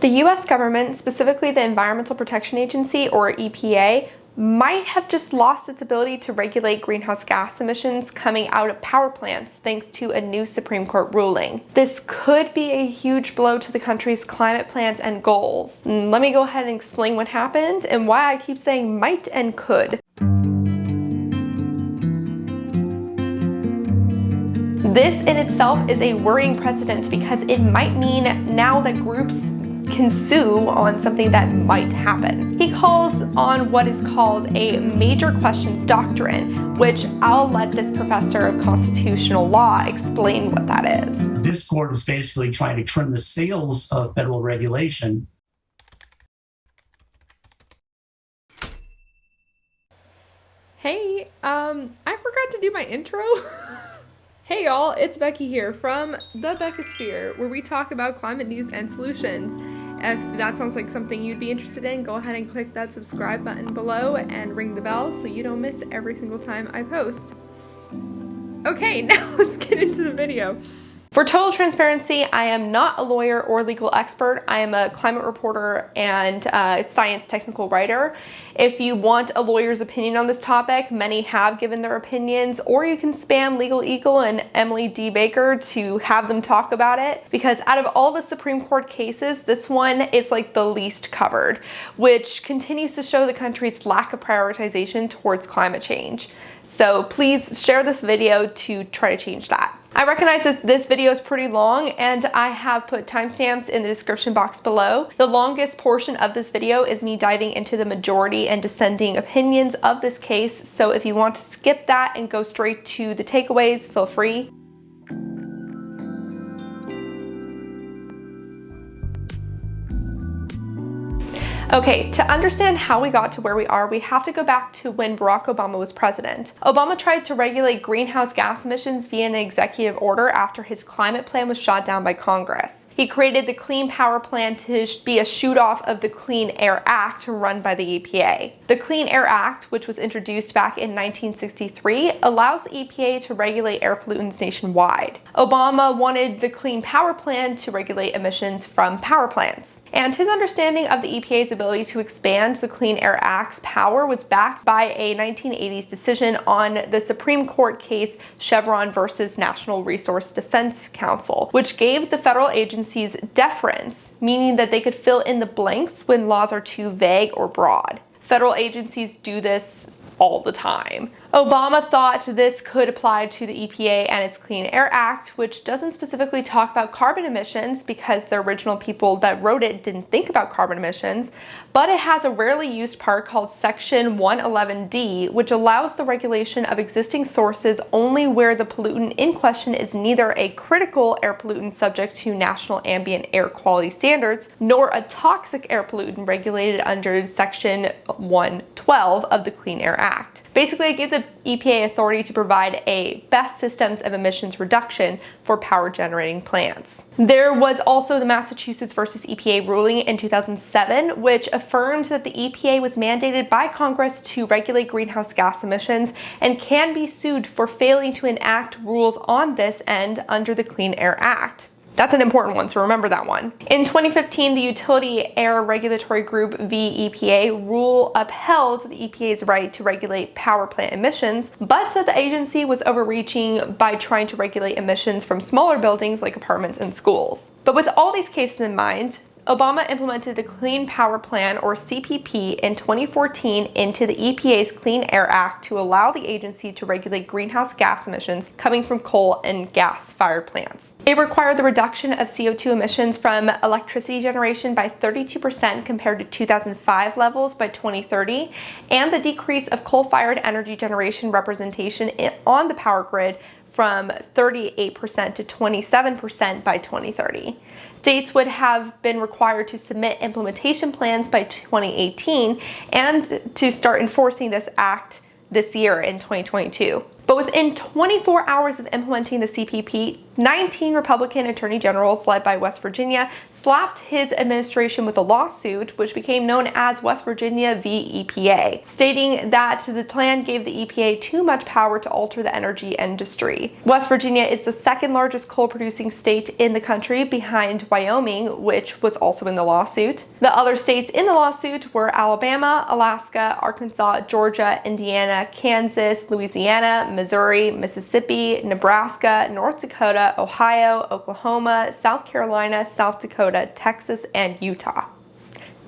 The US government, specifically the Environmental Protection Agency or EPA, might have just lost its ability to regulate greenhouse gas emissions coming out of power plants thanks to a new Supreme Court ruling. This could be a huge blow to the country's climate plans and goals. Let me go ahead and explain what happened and why I keep saying might and could. This in itself is a worrying precedent because it might mean now that groups can sue on something that might happen. He calls on what is called a major questions doctrine, which I'll let this professor of constitutional law explain what that is. This court is basically trying to trim the sails of federal regulation. Hey, I forgot to do my intro. Hey y'all, it's Becky here from the Beckosphere, where we talk about climate news and solutions. If that sounds like something you'd be interested in, go ahead and click that subscribe button below and ring the bell so you don't miss every single time I post. Okay, now let's get into the video. For total transparency, I am not a lawyer or legal expert. I am a climate reporter and science technical writer. If you want a lawyer's opinion on this topic, many have given their opinions, or you can spam Legal Eagle and Emily D. Baker to have them talk about it, because out of all the Supreme Court cases, this one is like the least covered, which continues to show the country's lack of prioritization towards climate change. So please share this video to try to change that. I recognize that this video is pretty long and I have put timestamps in the description box below. The longest portion of this video is me diving into the majority and dissenting opinions of this case, so if you want to skip that and go straight to the takeaways, feel free. Okay, to understand how we got to where we are, we have to go back to when Barack Obama was president. Obama tried to regulate greenhouse gas emissions via an executive order after his climate plan was shot down by Congress. He created the Clean Power Plan to be a shoot-off of the Clean Air Act run by the EPA. The Clean Air Act, which was introduced back in 1963, allows the EPA to regulate air pollutants nationwide. Obama wanted the Clean Power Plan to regulate emissions from power plants. And his understanding of the EPA's ability to expand the Clean Air Act's power was backed by a 1980s decision on the Supreme Court case Chevron versus National Resource Defense Council, which gave the federal agencies deference, meaning that they could fill in the blanks when laws are too vague or broad. Federal agencies do this all the time. Obama thought this could apply to the EPA and its Clean Air Act, which doesn't specifically talk about carbon emissions because the original people that wrote it didn't think about carbon emissions, but it has a rarely used part called Section 111D, which allows the regulation of existing sources only where the pollutant in question is neither a critical air pollutant subject to national ambient air quality standards, nor a toxic air pollutant regulated under Section 112 of the Clean Air Act. Basically, it gives the EPA authority to provide a best systems of emissions reduction for power generating plants. There was also the Massachusetts versus EPA ruling in 2007, which affirmed that the EPA was mandated by Congress to regulate greenhouse gas emissions and can be sued for failing to enact rules on this end under the Clean Air Act. That's an important one, so remember that one. In 2015, the Utility Air Regulatory Group v. EPA rule upheld the EPA's right to regulate power plant emissions, but said the agency was overreaching by trying to regulate emissions from smaller buildings like apartments and schools. But with all these cases in mind, Obama implemented the Clean Power Plan, or CPP, in 2014 into the EPA's Clean Air Act to allow the agency to regulate greenhouse gas emissions coming from coal and gas-fired plants. It required the reduction of CO2 emissions from electricity generation by 32% compared to 2005 levels by 2030, and the decrease of coal-fired energy generation representation on the power grid from 38% to 27% by 2030. States would have been required to submit implementation plans by 2018 and to start enforcing this act this year in 2022. But within 24 hours of implementing the CPP, 19 Republican attorney generals led by West Virginia slapped his administration with a lawsuit, which became known as West Virginia v. EPA, stating that the plan gave the EPA too much power to alter the energy industry. West Virginia is the second largest coal-producing state in the country, behind Wyoming, which was also in the lawsuit. The other states in the lawsuit were Alabama, Alaska, Arkansas, Georgia, Indiana, Kansas, Louisiana, Missouri, Mississippi, Nebraska, North Dakota, Ohio, Oklahoma, South Carolina, South Dakota, Texas, and Utah.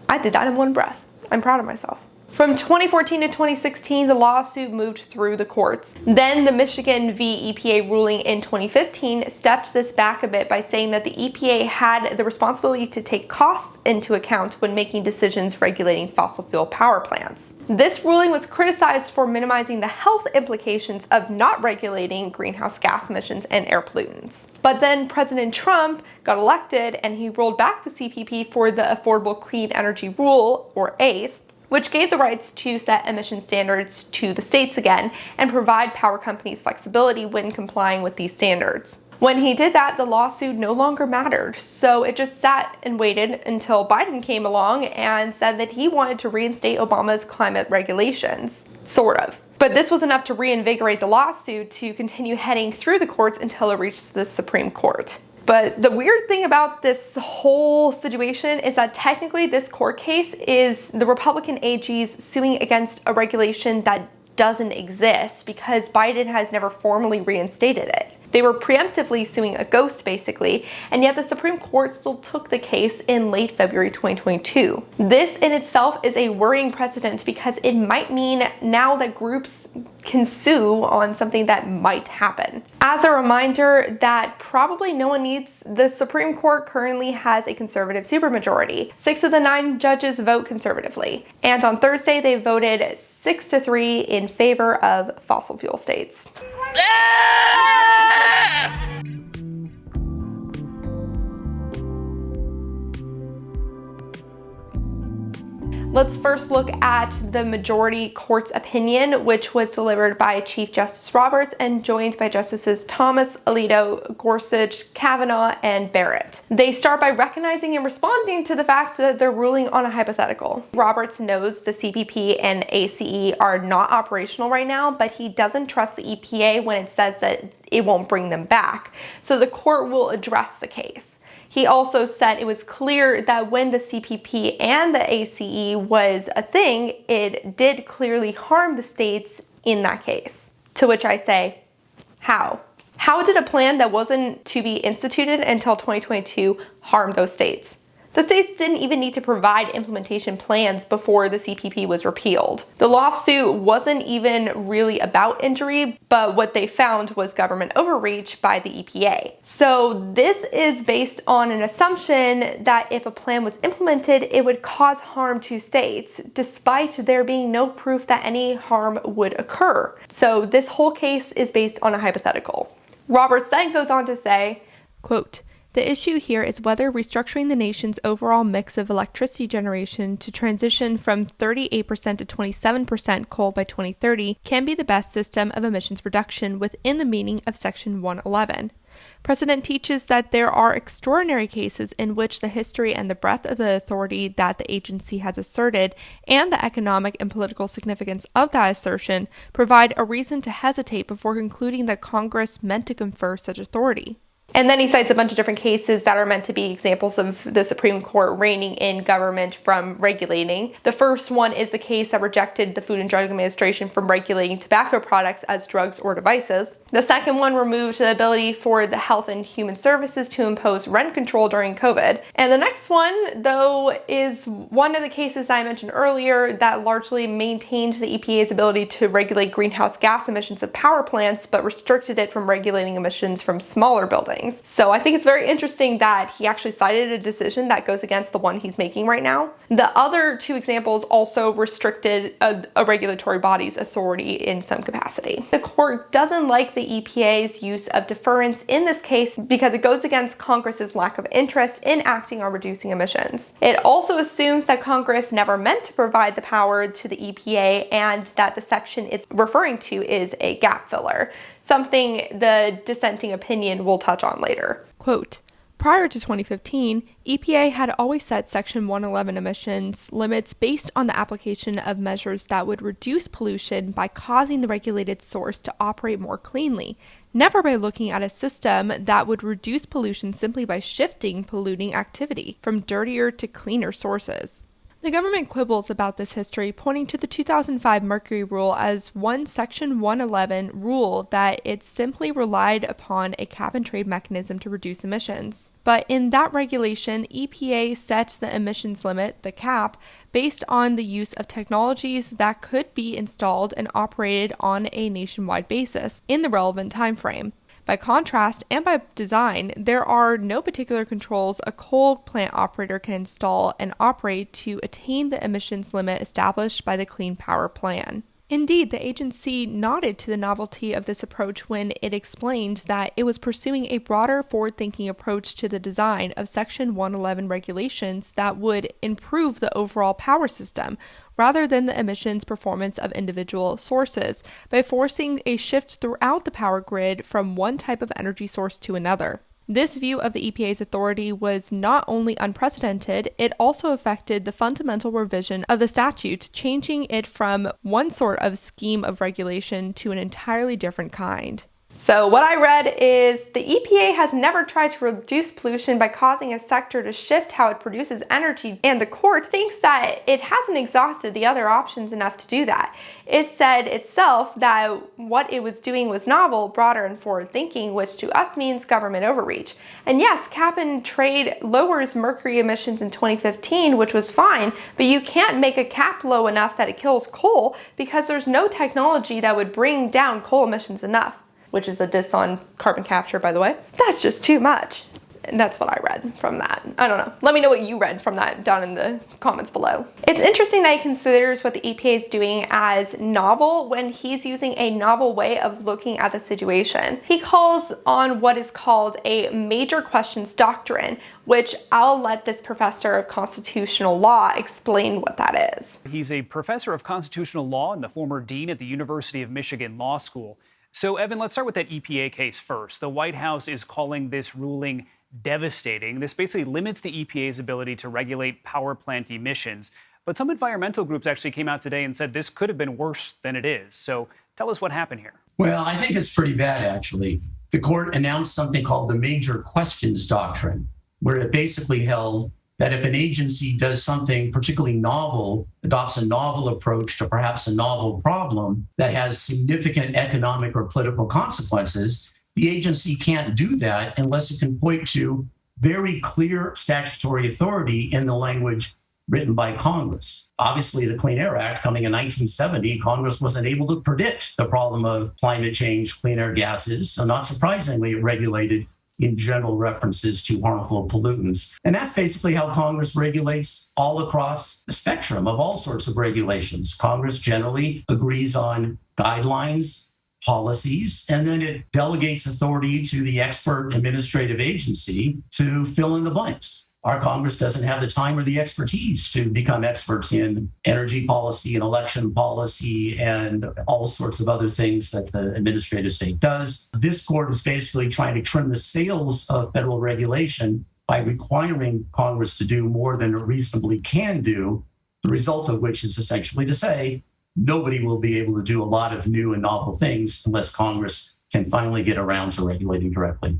I did that in one breath. I'm proud of myself. From 2014 to 2016, the lawsuit moved through the courts. Then the Michigan v. EPA ruling in 2015 stepped this back a bit by saying that the EPA had the responsibility to take costs into account when making decisions regulating fossil fuel power plants. This ruling was criticized for minimizing the health implications of not regulating greenhouse gas emissions and air pollutants. But then President Trump got elected and he rolled back the CPP for the Affordable Clean Energy Rule, or ACE, which gave the rights to set emission standards to the states again and provide power companies flexibility when complying with these standards. When he did that, the lawsuit no longer mattered, so it just sat and waited until Biden came along and said that he wanted to reinstate Obama's climate regulations. Sort of. But this was enough to reinvigorate the lawsuit to continue heading through the courts until it reached the Supreme Court. But the weird thing about this whole situation is that technically this court case is the Republican AGs suing against a regulation that doesn't exist because Biden has never formally reinstated it. They were preemptively suing a ghost, basically, and yet the Supreme Court still took the case in late February 2022. This in itself is a worrying precedent because it might mean now that groups can sue on something that might happen. As a reminder that probably no one needs, the Supreme Court currently has a conservative supermajority. 6 of the 9 judges vote conservatively, and on Thursday they voted 6-3 in favor of fossil fuel states. Let's first look at the majority court's opinion, which was delivered by Chief Justice Roberts and joined by Justices Thomas, Alito, Gorsuch, Kavanaugh, and Barrett. They start by recognizing and responding to the fact that they're ruling on a hypothetical. Roberts knows the CPP and ACE are not operational right now, but he doesn't trust the EPA when it says that it won't bring them back. So the court will address the case. He also said it was clear that when the CPP and the ACE was a thing, it did clearly harm the states in that case. To which I say, how? How did a plan that wasn't to be instituted until 2022 harm those states? The states didn't even need to provide implementation plans before the CPP was repealed. The lawsuit wasn't even really about injury, but what they found was government overreach by the EPA. So this is based on an assumption that if a plan was implemented, it would cause harm to states, despite there being no proof that any harm would occur. So this whole case is based on a hypothetical. Roberts then goes on to say, quote, "The issue here is whether restructuring the nation's overall mix of electricity generation to transition from 38% to 27% coal by 2030 can be the best system of emissions reduction within the meaning of Section 111. Precedent teaches that there are extraordinary cases in which the history and the breadth of the authority that the agency has asserted and the economic and political significance of that assertion provide a reason to hesitate before concluding that Congress meant to confer such authority." And then he cites a bunch of different cases that are meant to be examples of the Supreme Court reining in government from regulating. The first one is the case that rejected the Food and Drug Administration from regulating tobacco products as drugs or devices. The second one removed the ability for the Health and Human Services to impose rent control during COVID. And the next one, though, is one of the cases I mentioned earlier that largely maintained the EPA's ability to regulate greenhouse gas emissions of power plants, but restricted it from regulating emissions from smaller buildings. things. So I think it's very interesting that he actually cited a decision that goes against the one he's making right now. The other two examples also restricted a regulatory body's authority in some capacity. The court doesn't like the EPA's use of deference in this case because it goes against Congress's lack of interest in acting on reducing emissions. It also assumes that Congress never meant to provide the power to the EPA and that the section it's referring to is a gap filler, something the dissenting opinion will touch on later. Quote, prior to 2015, EPA had always set Section 111 emissions limits based on the application of measures that would reduce pollution by causing the regulated source to operate more cleanly, never by looking at a system that would reduce pollution simply by shifting polluting activity from dirtier to cleaner sources. The government quibbles about this history, pointing to the 2005 Mercury Rule as one Section 111 rule that it simply relied upon a cap-and-trade mechanism to reduce emissions. But in that regulation, EPA sets the emissions limit, the cap, based on the use of technologies that could be installed and operated on a nationwide basis in the relevant time frame. By contrast, and by design, there are no particular controls a coal plant operator can install and operate to attain the emissions limit established by the Clean Power Plan. Indeed, the agency nodded to the novelty of this approach when it explained that it was pursuing a broader forward-thinking approach to the design of Section 111 regulations that would improve the overall power system, rather than the emissions performance of individual sources, by forcing a shift throughout the power grid from one type of energy source to another. This view of the EPA's authority was not only unprecedented, it also affected the fundamental revision of the statute, changing it from one sort of scheme of regulation to an entirely different kind. So what I read is the EPA has never tried to reduce pollution by causing a sector to shift how it produces energy, and the court thinks that it hasn't exhausted the other options enough to do that. It said itself that what it was doing was novel, broader, and forward-thinking, which to us means government overreach. And yes, cap and trade lowers mercury emissions in 2015, which was fine, but you can't make a cap low enough that it kills coal because there's no technology that would bring down coal emissions enough. Which is a diss on carbon capture, by the way. That's just too much. And that's what I read from that. I don't know. Let me know what you read from that down in the comments below. It's interesting that he considers what the EPA is doing as novel when he's using a novel way of looking at the situation. He calls on what is called a major questions doctrine, which I'll let this professor of constitutional law explain what that is. He's a professor of constitutional law and the former dean at the University of Michigan Law School. So, Evan, let's start with that EPA case first. The White House is calling this ruling devastating. This basically limits the EPA's ability to regulate power plant emissions. But some environmental groups actually came out today and said this could have been worse than it is. So tell us what happened here. Well, I think it's pretty bad, actually. The court announced something called the major questions doctrine, where it basically held that if an agency does something particularly novel, adopts a novel approach to perhaps a novel problem that has significant economic or political consequences, the agency can't do that unless it can point to very clear statutory authority in the language written by Congress. Obviously, the Clean Air Act coming in 1970, Congress wasn't able to predict the problem of climate change, clean air gases. So not surprisingly, it regulated in general references to harmful pollutants. And that's basically how Congress regulates all across the spectrum of all sorts of regulations. Congress generally agrees on guidelines, policies, and then it delegates authority to the expert administrative agency to fill in the blanks. Our Congress doesn't have the time or the expertise to become experts in energy policy and election policy and all sorts of other things that the administrative state does. This court is basically trying to trim the sails of federal regulation by requiring Congress to do more than it reasonably can do, the result of which is essentially to say nobody will be able to do a lot of new and novel things unless Congress can finally get around to regulating directly.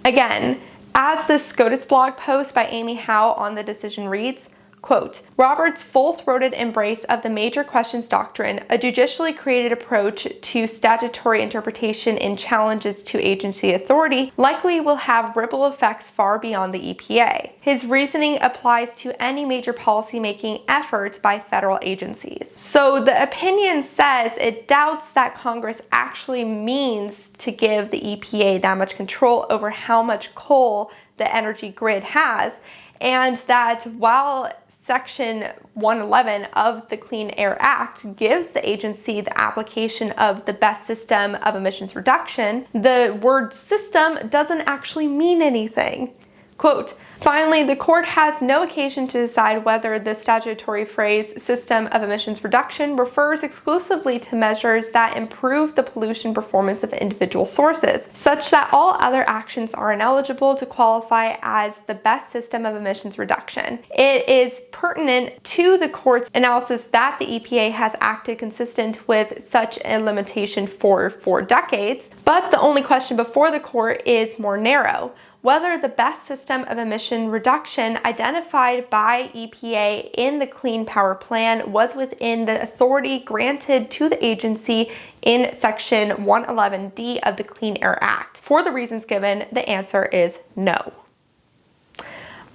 Again, as this SCOTUS blog post by Amy Howe on the decision reads, Quote, Roberts' full-throated embrace of the major questions doctrine, a judicially created approach to statutory interpretation in challenges to agency authority, likely will have ripple effects far beyond the EPA. His reasoning applies to any major policymaking effort by federal agencies. So the opinion says it doubts that Congress actually means to give the EPA that much control over how much coal the energy grid has, and that while Section 111 of the Clean Air Act gives the agency the application of the best system of emissions reduction, the word system doesn't actually mean anything. Quote, finally, the court has no occasion to decide whether the statutory phrase system of emissions reduction refers exclusively to measures that improve the pollution performance of individual sources, such that all other actions are ineligible to qualify as the best system of emissions reduction. It is pertinent to the court's analysis that the EPA has acted consistent with such a limitation for 4 decades, but the only question before the court is more narrow: whether the best system of emission reduction identified by EPA in the Clean Power Plan was within the authority granted to the agency in Section 111D of the Clean Air Act. For the reasons given, the answer is no.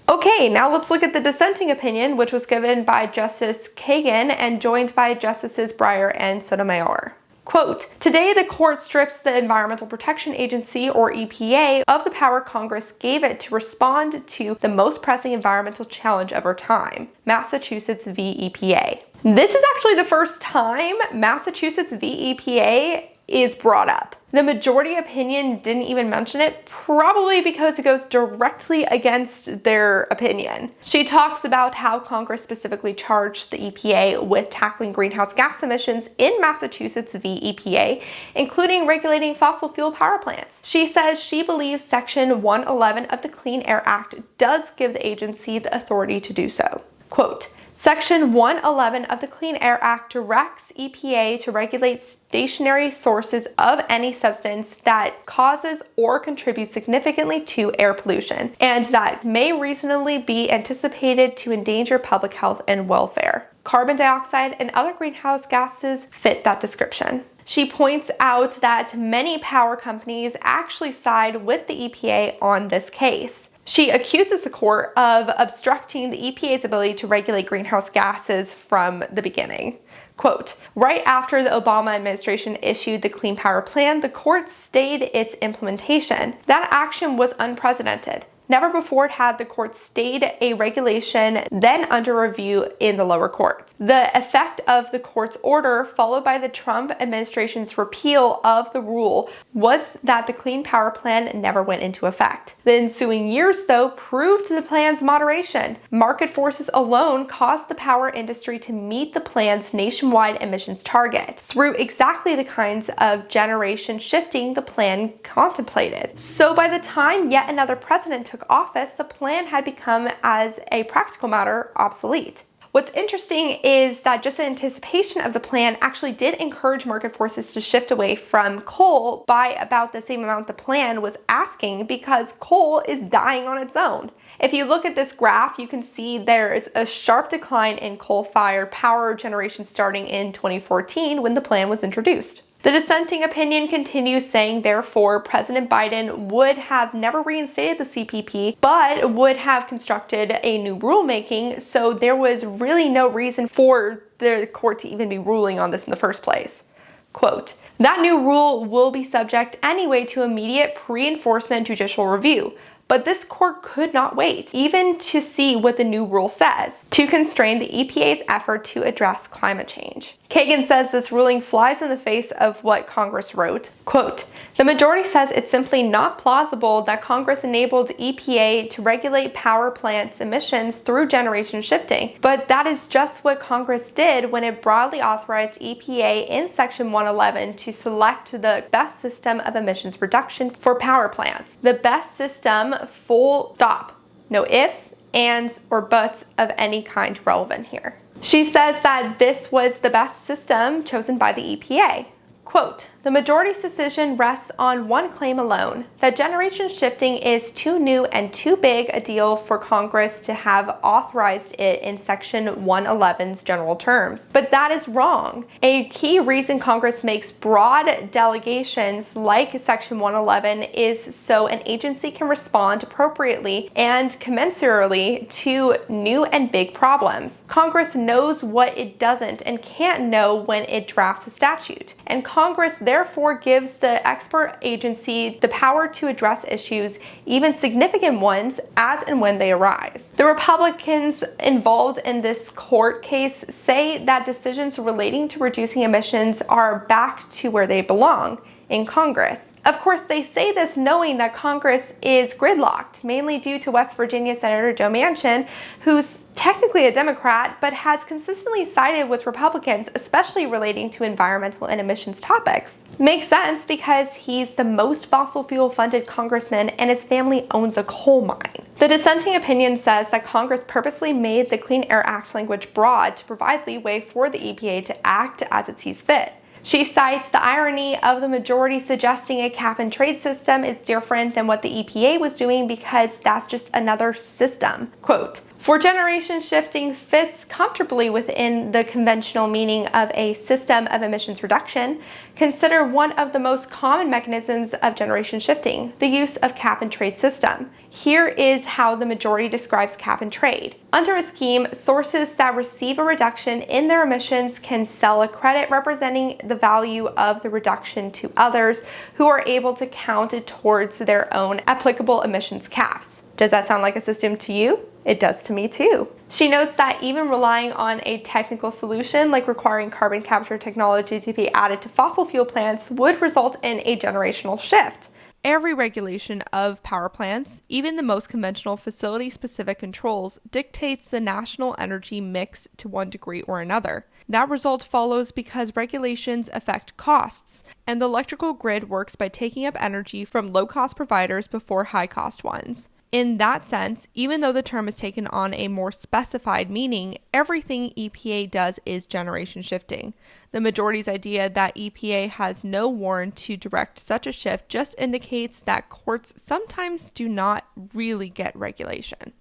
Okay, now let's look at the dissenting opinion, which was given by Justice Kagan and joined by Justices Breyer and Sotomayor. Quote, today the court strips the Environmental Protection Agency, or EPA, of the power Congress gave it to respond to the most pressing environmental challenge of our time, Massachusetts v. EPA. This is actually the first time Massachusetts v. EPA is brought up. The majority opinion didn't even mention it, probably because it goes directly against their opinion. She talks about how Congress specifically charged the EPA with tackling greenhouse gas emissions in Massachusetts v. EPA, including regulating fossil fuel power plants. She says she believes Section 111 of the Clean Air Act does give the agency the authority to do so. Quote, Section 111 of the Clean Air Act directs EPA to regulate stationary sources of any substance that causes or contributes significantly to air pollution, and that may reasonably be anticipated to endanger public health and welfare. Carbon dioxide and other greenhouse gases fit that description. She points out that many power companies actually side with the EPA on this case. She accuses the court of obstructing the EPA's ability to regulate greenhouse gases from the beginning. Quote, right after the Obama administration issued the Clean Power Plan, the court stayed its implementation. That action was unprecedented. Never before had the court stayed a regulation then under review in the lower courts. The effect of the court's order, followed by the Trump administration's repeal of the rule, was that the Clean Power Plan never went into effect. The ensuing years, though, proved the plan's moderation. Market forces alone caused the power industry to meet the plan's nationwide emissions target through exactly the kinds of generation shifting the plan contemplated. So by the time yet another president took office, the plan had become, as a practical matter, obsolete. What's interesting is that just in anticipation of the plan actually did encourage market forces to shift away from coal by about the same amount the plan was asking, because coal is dying on its own. If you look at this graph, you can see there's a sharp decline in coal-fired power generation starting in 2014 when the plan was introduced. The dissenting opinion continues saying, therefore, President Biden would have never reinstated the CPP, but would have constructed a new rulemaking, so there was really no reason for the court to even be ruling on this in the first place. Quote, that new rule will be subject anyway to immediate pre-enforcement judicial review, but this court could not wait, even to see what the new rule says, to constrain the EPA's effort to address climate change. Kagan says this ruling flies in the face of what Congress wrote. Quote, the majority says it's simply not plausible that Congress enabled EPA to regulate power plants' emissions through generation shifting, but that is just what Congress did when it broadly authorized EPA in Section 111 to select the best system of emissions reduction for power plants. The best system, full stop. No ifs, ands, or buts of any kind relevant here. She says that this was the best system chosen by the EPA. Quote, the majority's decision rests on one claim alone, that generation shifting is too new and too big a deal for Congress to have authorized it in Section 111's general terms. But that is wrong. A key reason Congress makes broad delegations like Section 111 is so an agency can respond appropriately and commensurately to new and big problems. Congress knows what it doesn't and can't know when it drafts a statute, and Congress therefore gives the expert agency the power to address issues, even significant ones, as and when they arise. The Republicans involved in this court case say that decisions relating to reducing emissions are back to where they belong, in Congress. Of course, they say this knowing that Congress is gridlocked, mainly due to West Virginia Senator Joe Manchin, who's technically a Democrat, but has consistently sided with Republicans, especially relating to environmental and emissions topics. Makes sense because he's the most fossil fuel funded congressman and his family owns a coal mine. The dissenting opinion says that Congress purposely made the Clean Air Act language broad to provide leeway for the EPA to act as it sees fit. She cites the irony of the majority suggesting a cap and trade system is different than what the EPA was doing because that's just another system. Quote, for generation shifting fits comfortably within the conventional meaning of a system of emissions reduction, consider one of the most common mechanisms of generation shifting, the use of cap and trade system. Here is how the majority describes cap and trade. Under a scheme, sources that receive a reduction in their emissions can sell a credit representing the value of the reduction to others who are able to count it towards their own applicable emissions caps. Does that sound like a system to you? It does to me too. She notes that even relying on a technical solution like requiring carbon capture technology to be added to fossil fuel plants would result in a generational shift. Every regulation of power plants, even the most conventional facility-specific controls, dictates the national energy mix to one degree or another. That result follows because regulations affect costs, and the electrical grid works by taking up energy from low-cost providers before high-cost ones. In that sense, even though the term is taken on a more specified meaning, everything EPA does is generation shifting. The majority's idea that EPA has no warrant to direct such a shift just indicates that courts sometimes do not really get regulation.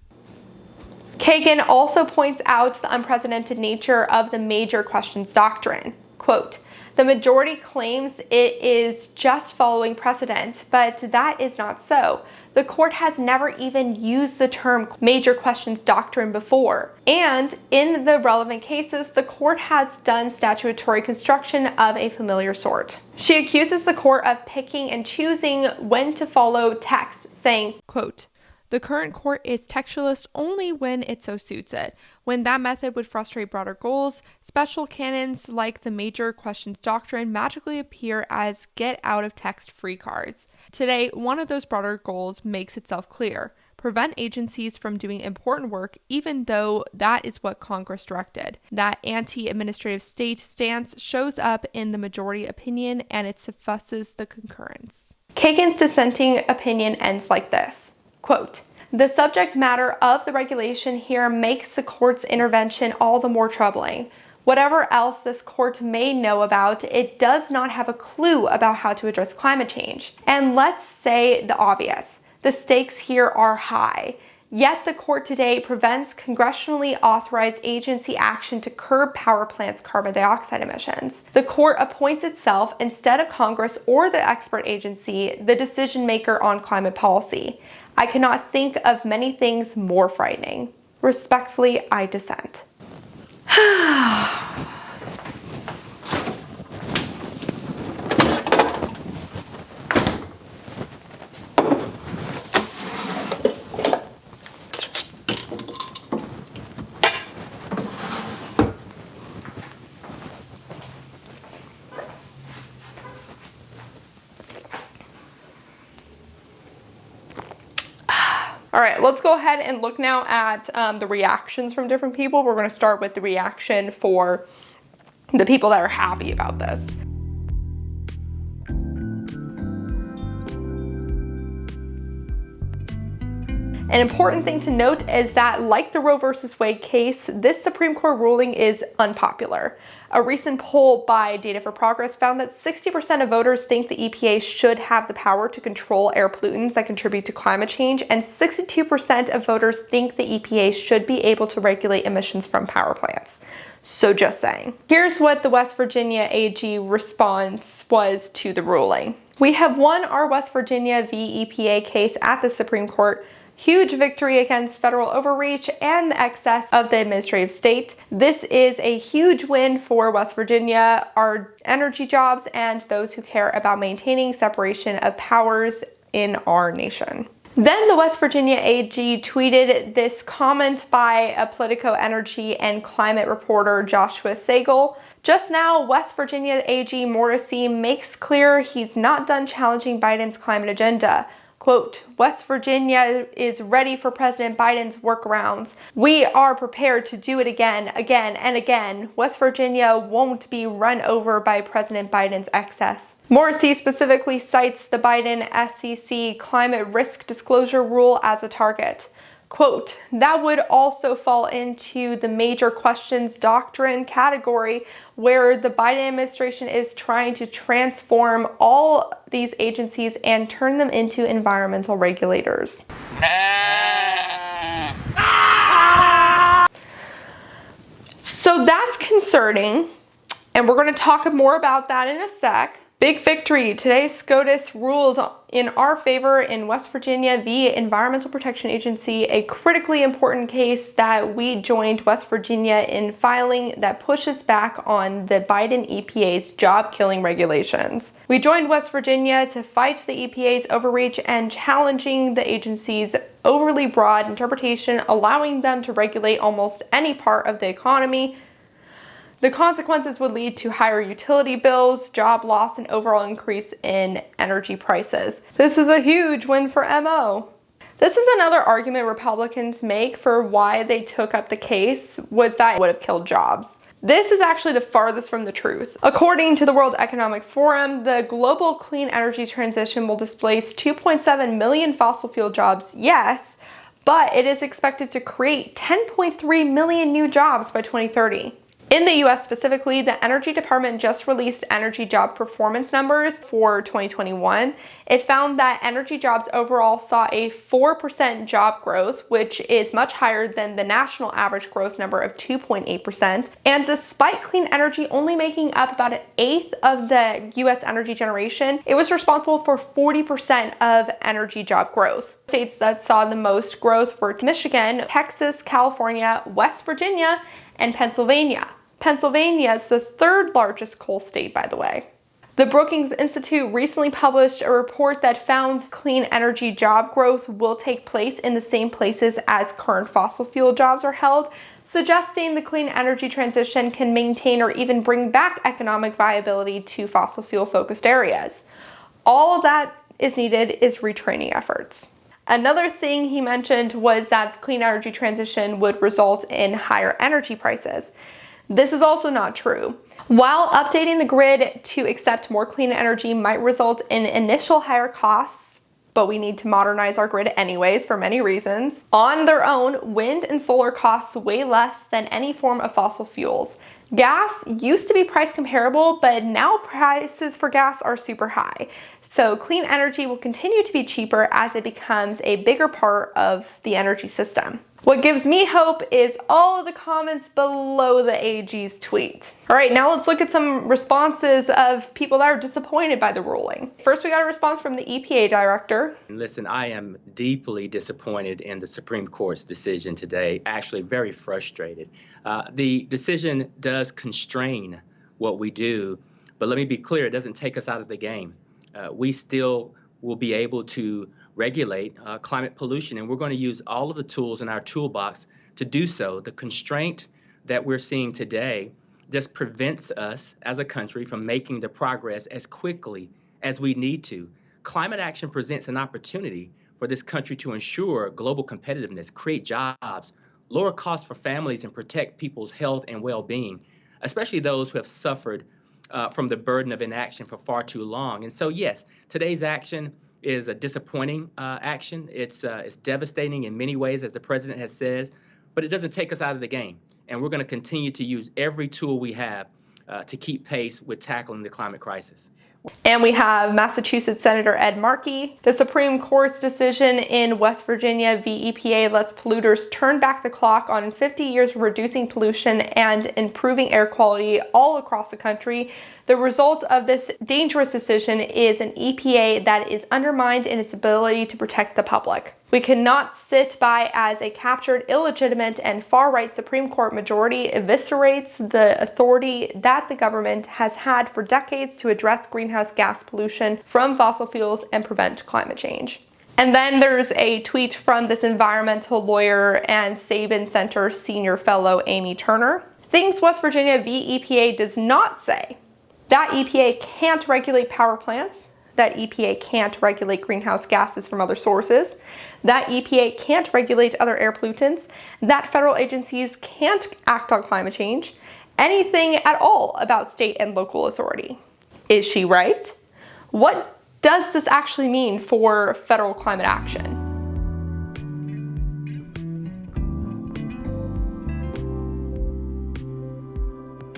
Kagan also points out the unprecedented nature of the major questions doctrine. Quote, the majority claims it is just following precedent, but that is not so. The court has never even used the term major questions doctrine before. And in the relevant cases, the court has done statutory construction of a familiar sort. She accuses the court of picking and choosing when to follow text, saying, quote, the current court is textualist only when it so suits it. When that method would frustrate broader goals, special canons like the major questions doctrine magically appear as get-out-of-text free cards. Today, one of those broader goals makes itself clear. Prevent agencies from doing important work even though that is what Congress directed. That anti-administrative state stance shows up in the majority opinion and it suffices the concurrence. Kagan's dissenting opinion ends like this. Quote, the subject matter of the regulation here makes the court's intervention all the more troubling. Whatever else this court may know about, it does not have a clue about how to address climate change. And let's say the obvious. The stakes here are high. Yet the court today prevents congressionally authorized agency action to curb power plants' carbon dioxide emissions. The court appoints itself, instead of Congress or the expert agency, the decision maker on climate policy. I cannot think of many things more frightening. Respectfully, I dissent. All right, let's go ahead and look now at the reactions from different people. We're going to start with the reaction for the people that are happy about this. An important thing to note is that, like the Roe versus Wade case, this Supreme Court ruling is unpopular. A recent poll by Data for Progress found that 60% of voters think the EPA should have the power to control air pollutants that contribute to climate change, and 62% of voters think the EPA should be able to regulate emissions from power plants. So just saying. Here's what the West Virginia AG response was to the ruling. We have won our West Virginia v. EPA case at the Supreme Court. Huge victory against federal overreach and the excess of the administrative state. This is a huge win for West Virginia, our energy jobs, and those who care about maintaining separation of powers in our nation. Then the West Virginia AG tweeted this comment by a Politico energy and climate reporter, Joshua Sagal. Just now, West Virginia AG Morrissey makes clear he's not done challenging Biden's climate agenda. Quote, West Virginia is ready for President Biden's workarounds. We are prepared to do it again, and again. West Virginia won't be run over by President Biden's excess. Morrissey specifically cites the Biden SEC climate risk disclosure rule as a target. Quote, that would also fall into the major questions doctrine category, where the Biden administration is trying to transform all these agencies and turn them into environmental regulators. So that's concerning, and we're going to talk more about that in a sec. Big victory. Today, SCOTUS ruled in our favor in West Virginia v. Environmental Protection Agency, a critically important case that we joined West Virginia in filing that pushes back on the Biden EPA's job-killing regulations. We joined West Virginia to fight the EPA's overreach and challenging the agency's overly broad interpretation, allowing them to regulate almost any part of the economy. The consequences would lead to higher utility bills, job loss, and overall increase in energy prices. This is a huge win for MO. This is another argument Republicans make for why they took up the case, was that it would have killed jobs. This is actually the farthest from the truth. According to the World Economic Forum, the global clean energy transition will displace 2.7 million fossil fuel jobs, yes, but it is expected to create 10.3 million new jobs by 2030. In the US specifically, the Energy Department just released energy job performance numbers for 2021. It found that energy jobs overall saw a 4% job growth, which is much higher than the national average growth number of 2.8%. And despite clean energy only making up about an eighth of the US energy generation, it was responsible for 40% of energy job growth. States that saw the most growth were Michigan, Texas, California, West Virginia, and Pennsylvania. Pennsylvania is the third largest coal state, by the way. The Brookings Institute recently published a report that found clean energy job growth will take place in the same places as current fossil fuel jobs are held, suggesting the clean energy transition can maintain or even bring back economic viability to fossil fuel focused areas. All that is needed is retraining efforts. Another thing he mentioned was that clean energy transition would result in higher energy prices. This is also not true. While updating the grid to accept more clean energy might result in initial higher costs, but we need to modernize our grid anyways for many reasons, on their own, wind and solar costs way less than any form of fossil fuels. Gas used to be price comparable, but now prices for gas are super high. So clean energy will continue to be cheaper as it becomes a bigger part of the energy system. What gives me hope is all of the comments below the AG's tweet. All right, now let's look at some responses of people that are disappointed by the ruling. First, we got a response from the EPA director. Listen, I am deeply disappointed in the Supreme Court's decision today, actually very frustrated. The decision does constrain what we do, but let me be clear, it doesn't take us out of the game. We still will be able to regulate climate pollution, and we're going to use all of the tools in our toolbox to do so. The constraint that we're seeing today just prevents us as a country from making the progress as quickly as we need to. Climate action presents an opportunity for this country to ensure global competitiveness, create jobs, lower costs for families, and protect people's health and well-being, especially those who have suffered from the burden of inaction for far too long. And so, yes, today's action is a disappointing action. It's devastating in many ways, as the president has said, but it doesn't take us out of the game. And we're going to continue to use every tool we have to keep pace with tackling the climate crisis. And we have Massachusetts Senator Ed Markey. The Supreme Court's decision in West Virginia v. EPA lets polluters turn back the clock on 50 years of reducing pollution and improving air quality all across the country. The result of this dangerous decision is an EPA that is undermined in its ability to protect the public. We cannot sit by as a captured, illegitimate, and far-right Supreme Court majority eviscerates the authority that the government has had for decades to address greenhouse gas pollution from fossil fuels and prevent climate change. And then there's a tweet from this environmental lawyer and Sabin Center senior fellow Amy Turner. Things West Virginia v. EPA does not say: that EPA can't regulate power plants, that EPA can't regulate greenhouse gases from other sources, that EPA can't regulate other air pollutants, that federal agencies can't act on climate change, anything at all about state and local authority. Is she right? What does this actually mean for federal climate action?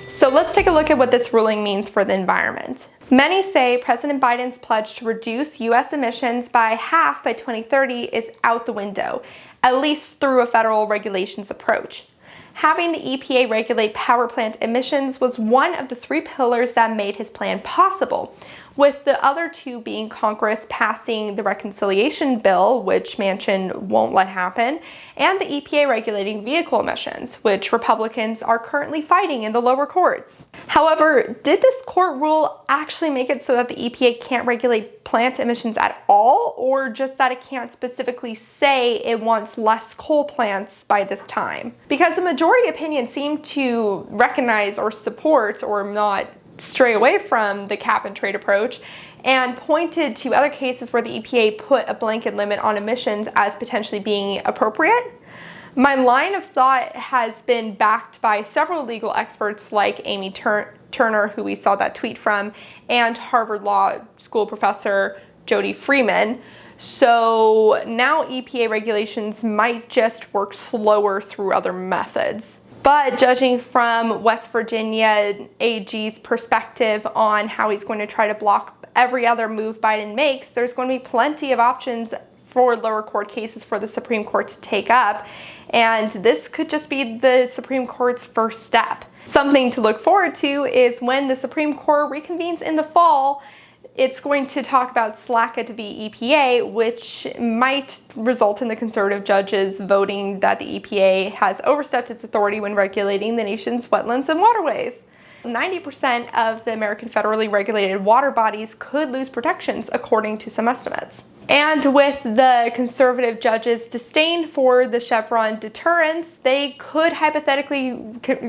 So let's take a look at what this ruling means for the environment. Many say President Biden's pledge to reduce U.S. emissions by half by 2030 is out the window, at least through a federal regulations approach. Having the EPA regulate power plant emissions was one of the three pillars that made his plan possible, with the other two being Congress passing the reconciliation bill, which Manchin won't let happen, and the EPA regulating vehicle emissions, which Republicans are currently fighting in the lower courts. However, did this court rule actually make it so that the EPA can't regulate plant emissions at all, or just that it can't specifically say it wants less coal plants by this time? Because the majority opinion seemed to recognize or support or not stray away from the cap and trade approach and pointed to other cases where the EPA put a blanket limit on emissions as potentially being appropriate. My line of thought has been backed by several legal experts like Amy Turner, who we saw that tweet from, and Harvard Law School professor Jody Freeman. So now EPA regulations might just work slower through other methods. But judging from West Virginia AG's perspective on how he's going to try to block every other move Biden makes, there's going to be plenty of options for lower court cases for the Supreme Court to take up. And this could just be the Supreme Court's first step. Something to look forward to is when the Supreme Court reconvenes in the fall, it's going to talk about SLACA v. EPA, which might result in the conservative judges voting that the EPA has overstepped its authority when regulating the nation's wetlands and waterways. 90% of the American federally regulated water bodies could lose protections, according to some estimates. And with the conservative judges' disdain for the Chevron deterrence, they could hypothetically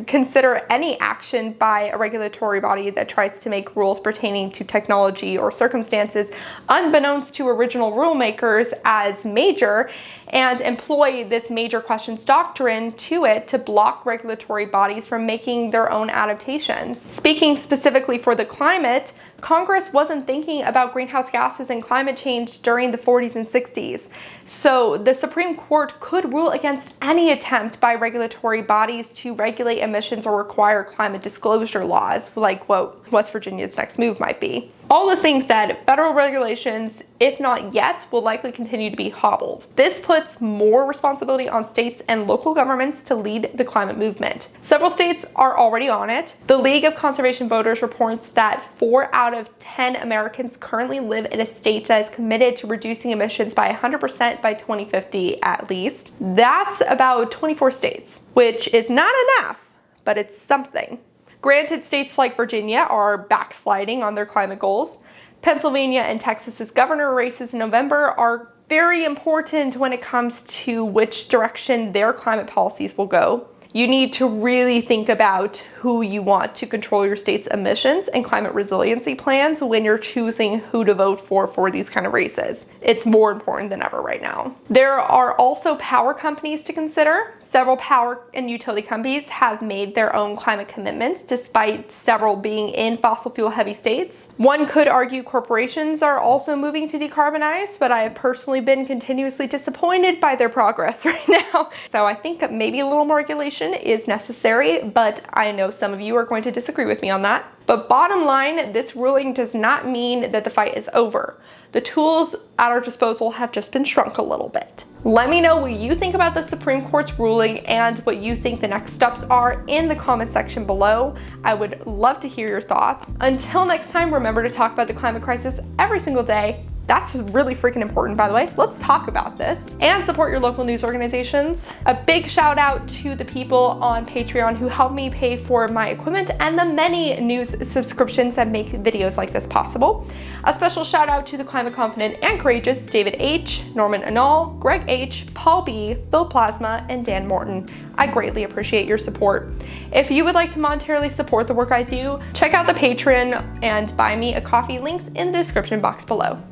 consider any action by a regulatory body that tries to make rules pertaining to technology or circumstances unbeknownst to original rulemakers as major, and employ this major questions doctrine to it to block regulatory bodies from making their own adaptations. Speaking specifically for the climate, Congress wasn't thinking about greenhouse gases and climate change during the 40s and 60s. So the Supreme Court could rule against any attempt by regulatory bodies to regulate emissions or require climate disclosure laws, like what West Virginia's next move might be. All this being said, federal regulations, if not yet, will likely continue to be hobbled. This puts more responsibility on states and local governments to lead the climate movement. Several states are already on it. The League of Conservation Voters reports that 4 out of 10 Americans currently live in a state that is committed to reducing emissions by 100% by 2050 at least. That's about 24 states, which is not enough, but it's something. Granted, states like Virginia are backsliding on their climate goals. Pennsylvania and Texas's governor races in November are very important when it comes to which direction their climate policies will go. You need to really think about who you want to control your state's emissions and climate resiliency plans when you're choosing who to vote for these kind of races. It's more important than ever right now. There are also power companies to consider. Several power and utility companies have made their own climate commitments despite several being in fossil fuel heavy states. One could argue corporations are also moving to decarbonize, but I have personally been continuously disappointed by their progress right now. So I think maybe a little more regulation is necessary, but I know some of you are going to disagree with me on that. But bottom line, this ruling does not mean that the fight is over. The tools at our disposal have just been shrunk a little bit. Let me know what you think about the Supreme Court's ruling and what you think the next steps are in the comment section below. I would love to hear your thoughts. Until next time, remember to talk about the climate crisis every single day. That's really freaking important, by the way. Let's talk about this. And support your local news organizations. A big shout out to the people on Patreon who help me pay for my equipment and the many news subscriptions that make videos like this possible. A special shout out to the climate confident and courageous David H., Norman Anal, Greg H., Paul B., Phil Plasma, and Dan Morton. I greatly appreciate your support. If you would like to monetarily support the work I do, check out the Patreon and buy me a coffee links in the description box below.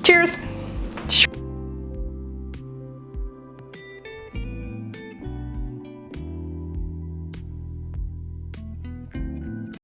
Cheers!